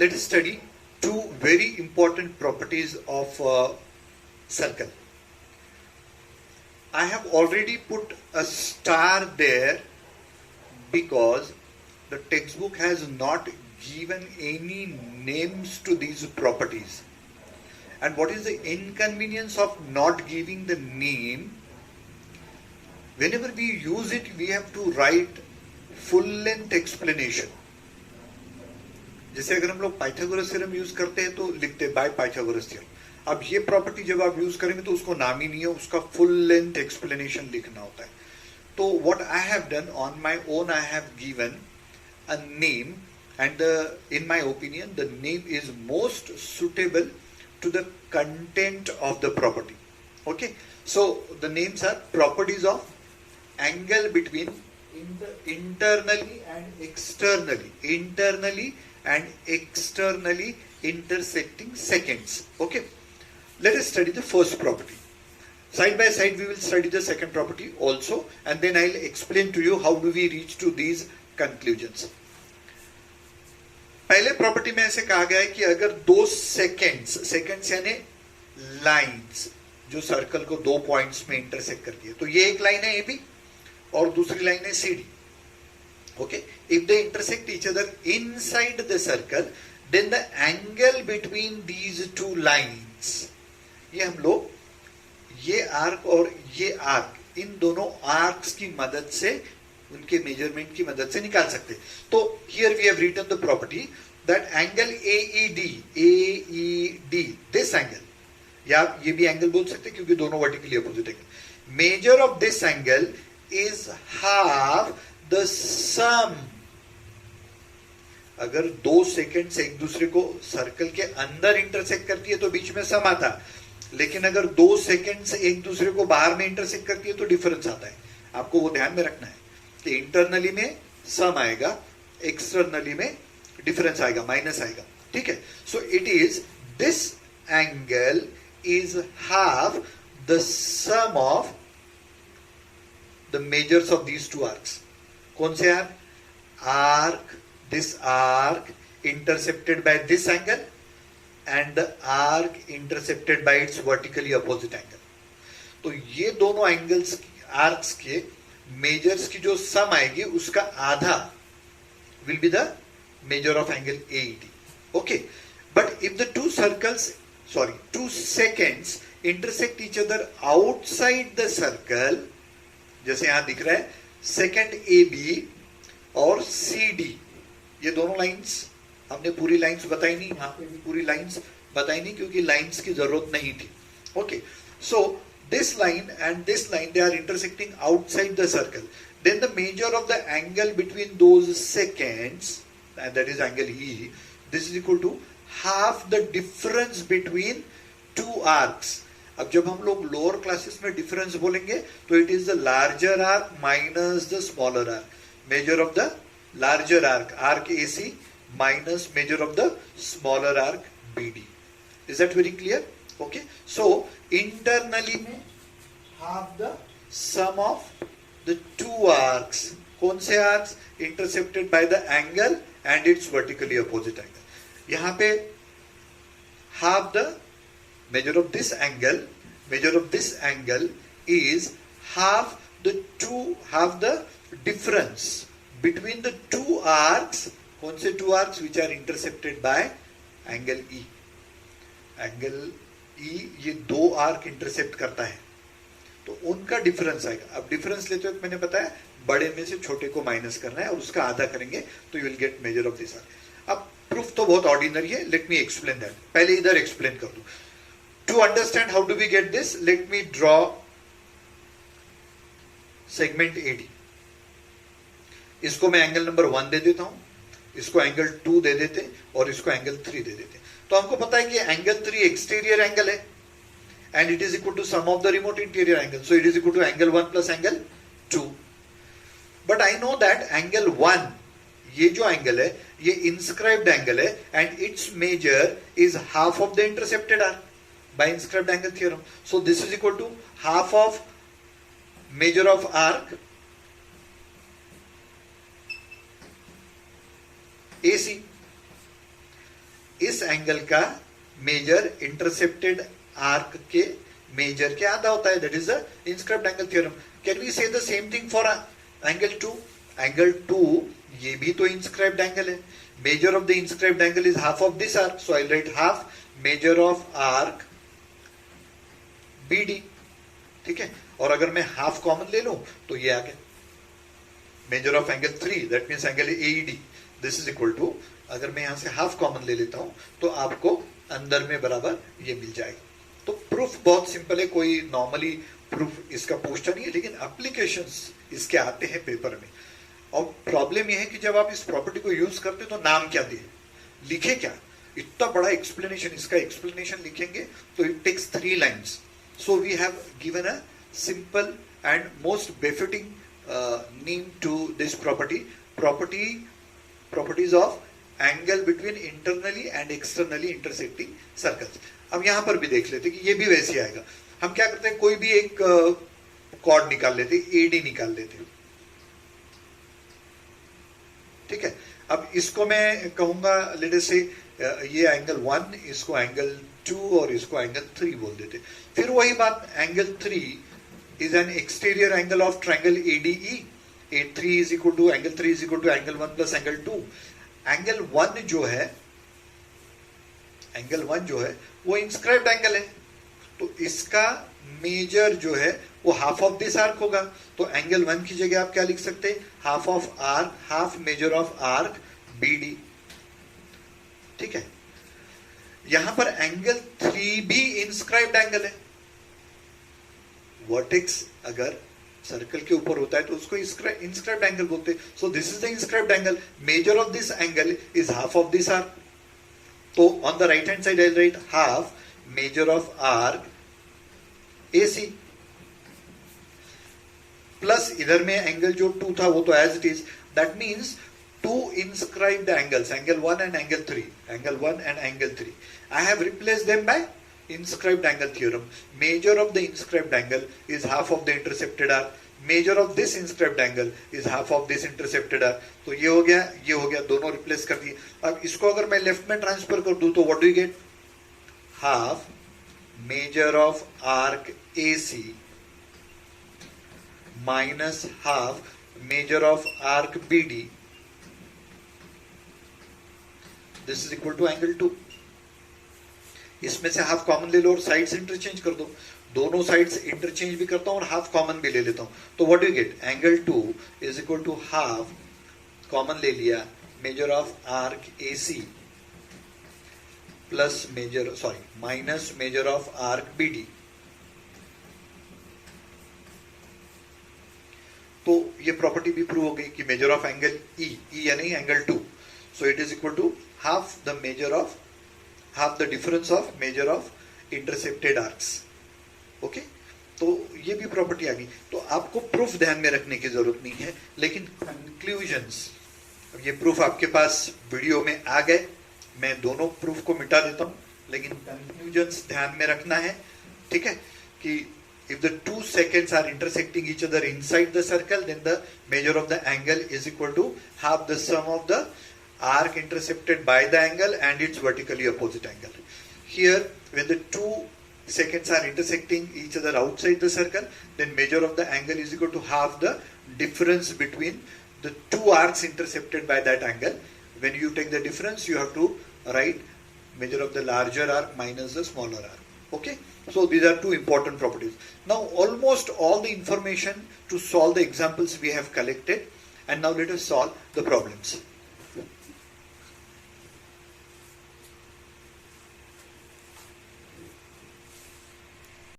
let us study two very important properties of circle. I have already put a star there because the textbook has not given any names to these properties. And what is the inconvenience of not giving the name? Whenever we use it, we have to write full length explanation. जैसे अगर हम लोग Pythagoras theorem use करते हैं तो लिखते हैं by Pythagoras theorem. अब ये प्रॉपर्टी जब आप यूज करेंगे तो उसको नाम ही नहीं है, उसका फुल लेंथ एक्सप्लेनेशन लिखना होता है। तो what I have done on my own, I have given a name and in my opinion the name is most suitable to the content of the property. Okay, so the names are properties of angle between internally and externally intersecting seconds. Okay, let us study the first property. Side by side we will study the second property also, and then I'll explain to you how do we reach to these conclusions. पहले property में ऐसे कहा गया है कि अगर दो seconds यानी लाइंस जो सर्कल को दो पॉइंट्स में इंटरसेक्ट करती है, तो ये एक लाइन है ए बी और दूसरी लाइन है C D. Okay, if they intersect each other inside the circle then the angle between these two lines, ये हम लोग ये आर्क और ये आर्क, इन दोनों आर्क्स की मदद से, उनके मेजरमेंट की मदद से निकाल सकते। तो here we have written the property that angle AED, this angle, या ये भी एंगल बोल सकते हैं क्योंकि दोनों vertically opposite angle, measure of this angle is half the sum. अगर दो सेकेंड से एक दूसरे को सर्कल के अंदर इंटरसेक्ट करती है तो बीच में सम आता, लेकिन अगर दो सेकेंड से एक दूसरे को बाहर में इंटरसेक्ट करती है तो डिफरेंस आता है। आपको वो ध्यान में रखना है कि इंटरनली में सम आएगा, एक्सटर्नली में डिफरेंस आएगा, माइनस आएगा। ठीक है, so it is this angle is half the sum of the measures of these two arcs. कौन से arc? Arc, this arc intercepted by this angle and the arc intercepted by its vertically opposite angle. तो ये दोनों angles arcs के measures की जो सम आएगी उसका आधा will be the major of angle AED. Okay, but if the two seconds intersect each other outside the circle, जैसे यहां दिख रहा है सेकेंड AB और CD, ये दोनों लाइंस, हमने पूरी लाइंस बताई नहीं, यहां पे भी पूरी लाइंस बताई नहीं क्योंकि लाइंस की जरूरत नहीं थी। Okay, so this line and this line, they are intersecting outside the circle, then the measure of the angle between those seconds, and that is angle E, this is equal to half the difference between two arcs. अब जब हम लोग lower classes में difference बोलेंगे तो it is the larger arc minus the smaller arc, major of the larger arc AC minus measure of the smaller arc BD. Is that very clear? Okay, so internally में half the sum of the two arcs. कौन से arcs? Intercepted by the angle and its vertically opposite angle. यहाँ पे half the measure of this angle is half the difference between the two arcs. कौन से two arcs? Which are intercepted by angle E. Angle E ये दो arc intercept करता है तो उनका डिफरेंस आएगा। अब डिफरेंस लेते वक्त मैंने बताया बड़े में से छोटे को माइनस करना है और उसका आधा करेंगे तो you will get major of this arc. अब प्रूफ तो बहुत ऑर्डिनरी है, लेट मी एक्सप्लेन दैट। पहले इधर एक्सप्लेन कर दूं। To understand how do we get this, let me draw segment AD। इसको मैं एंगल नंबर 1 दे देता हूं, इसको एंगल 2 दे देते और इसको एंगल 3 दे देते। तो हमको पता है कि एंगल 3 एक्सटीरियर एंगल है and it is equal to sum of the remote interior angle, so it is equal to angle 1 plus angle 2। But I know that angle 1, ये जो एंगल है ये इंस्क्राइब्ड एंगल है and its measure is half of the intercepted arc by inscribed angle theorem, so this is equal to half of measure of arc AC. इस angle का measure intercepted arc के measure के आधा होता है, that is the inscribed angle theorem. Can we say the same thing for angle 2? Angle 2 ये भी तो इंस्क्राइब्ड एंगल है. Measure of the inscribed angle is half of this arc, so I write half measure of arc BD. ठीक है, और अगर मैं half common ले लूं तो ये आ गया measure of angle 3, that means angle AED. This is equal to, अगर मैं यहां से हाफ कॉमन ले लेता हूं तो आपको अंदर में बराबर ये मिल जाएगा. तो प्रूफ बहुत सिंपल है, कोई नॉर्मली प्रूफ इसका पूछता नहीं है, लेकिन एप्लीकेशंस इसके आते हैं पेपर में. और प्रॉब्लम ये है कि जब आप इस प्रॉपर्टी को यूज करते तो नाम क्या दिए, लिखे क्या, इतना बड़ा एक्सप्लेनेशन, इसका एक्सप्लेनेशन लिखेंगे तो it takes 3 lines. So we have given a simple and most befitting name to this properties of angle between internally and externally intersecting circles. अब यहां पर भी देख लेते कि ये भी वैसे आएगा. हम क्या करते हैं, कोई भी एक कॉर्ड निकाल लेते, AD निकाल लेते. ठीक है, अब इसको मैं कहूंगा लेट अस से ये एंगल 1, इसको एंगल 2 और इसको एंगल 3 बोल देते. फिर वही बात, angle 3 is an exterior angle of triangle ADE. A3 is equal to angle 3 is equal to angle 1 plus angle 2. Angle 1 जो है वो इंस्क्राइब्ड एंगल है, तो इसका मेजर जो है वो हाफ ऑफ दिस आर्क होगा. तो एंगल 1 की जगह आप क्या लिख सकते हैं, half of arc, half measure of arc BD. ठीक है, यहां पर एंगल 3 भी इंस्क्राइब्ड एंगल है. वर्टेक्स अगर सर्कल के ऊपर होता है तो उसको इंस्क्राइब्ड एंगल बोलते हैं. So this is the inscribed angle. Measure of this angle is half of this arc. तो on the right hand side I write half measure of arc AC plus इधर में एंगल जो 2 था वो तो as it is. That means 2 inscribed angles, angle 1 and angle 3, angle 1 and angle 3. I have replaced them by inscribed angle theorem. Measure of the inscribed angle is half of the intercepted arc. Measure of this inscribed angle is half of this intercepted arc. तो ये हो गया, दोनों replace कर दिए. अब इसको अगर मैं लेफ्ट में ट्रांसफर कर दूं तो what do you get, half measure of arc AC minus half measure of arc BD. This is equal to angle 2. इसमें से हाफ कॉमन ले लो और साइड्स इंटरचेंज कर दो. दोनों साइड्स इंटरचेंज भी करता हूं और हाफ कॉमन भी ले लेता हूं. तो what you get, angle 2 is equal to half common ले लिया measure of arc AC plus minus measure of arc BD. तो ये प्रॉपर्टी भी प्रूव हो गई कि मेजर ऑफ एंगल E यानी angle 2, so it is equal to half the difference of measure of intercepted arcs. Okay, तो ये भी प्रॉपर्टी आ गई. तो आपको प्रूफ ध्यान में रखने की जरूरत नहीं है, लेकिन कंक्लूजन्स, ये प्रूफ आपके पास वीडियो में आ गए. मैं दोनों प्रूफ को मिटा देता हूं, लेकिन कंक्लूजन्स ध्यान में रखना है. ठीक है, कि if the 2 seconds are intersecting each other inside the circle, then the measure of the angle is equal to half the sum of the arc intercepted by the angle and its vertically opposite angle. Here, when the 2 seconds are intersecting each other outside the circle, then measure of the angle is equal to half the difference between the 2 arcs intercepted by that angle. When you take the difference, you have to write measure of the larger arc minus the smaller arc. Okay, so these are 2 important properties. Now almost all the information to solve the examples we have collected, and now let us solve the problems.